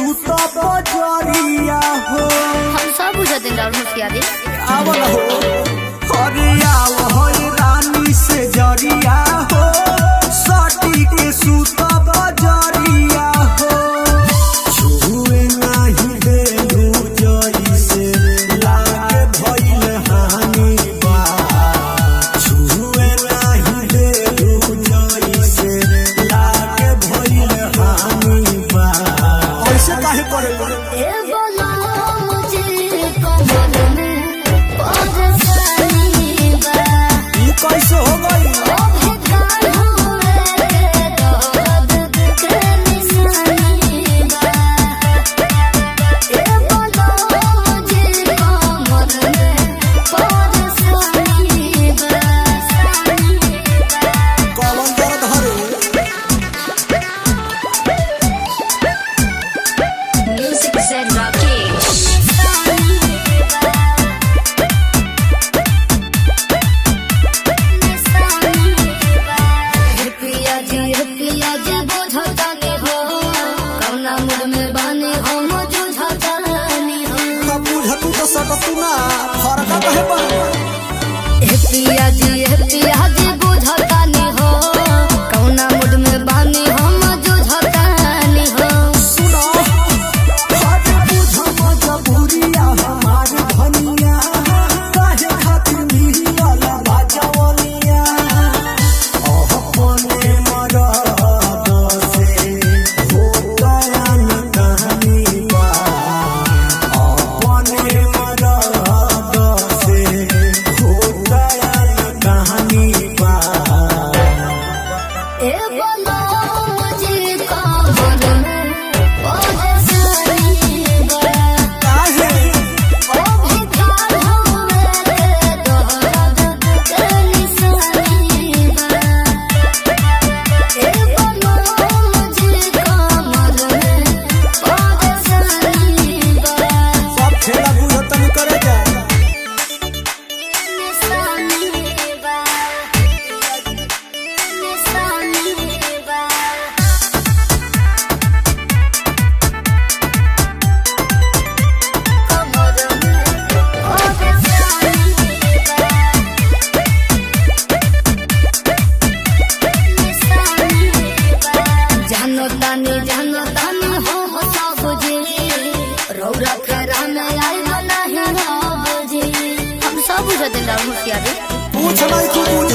सूत बजरिया हो। हम सब बुझते हैं राहुल होशियारी। आवल हो अरे आव हो रानी से जरिया हो सटी के सूत बजरिया हो। छुए नहीं देलू जइसे लागे भइल हानि बा। छुए नहीं देलू जइसे लागे भइल हानि बा। ऐसे काहे करे ए बोला मुझे कमर में परेशानी बा। ये कैसे हो गई? ओ बेकार हुए दर्द के निशानी बा। ए बोला मुझे कमर में परेशानी बा। कौन दर्द हरे? Music said Rakesh. पिया जी बुझतानी हो कौना मुड में बानी हो मुझुझतानी हो। अब बुझतू तो सकतू ना फरका कहे बन। पिया जी बुझतानी हो कौना मुड में बानी हो मुझुझतानी हो। सुनो हर बुझ मजबूरिया हमारी धनिया काहे खातिर मिलल बाजवनिया। अपने मरद से हो गया न कहानी बा। अपने मरद से हो गया न कहानी बा। ए बोलो मुझे कमर में परेशानी बा। काहे ओ बेकार हुए दर्द के निशानी बा। ए बोलो मुझे कमर में परेशानी बा। सब खेला बुझतन करे जा। निशानी बा। निशानी बा। कमर में परेशानी बा। निशानी बा। जानो तानी हो सब जी रौरा फेरा में आई नहीं हो जी। हम सब बुझते हैं राहुल होशियारी। पूछ नहीं तू बुझ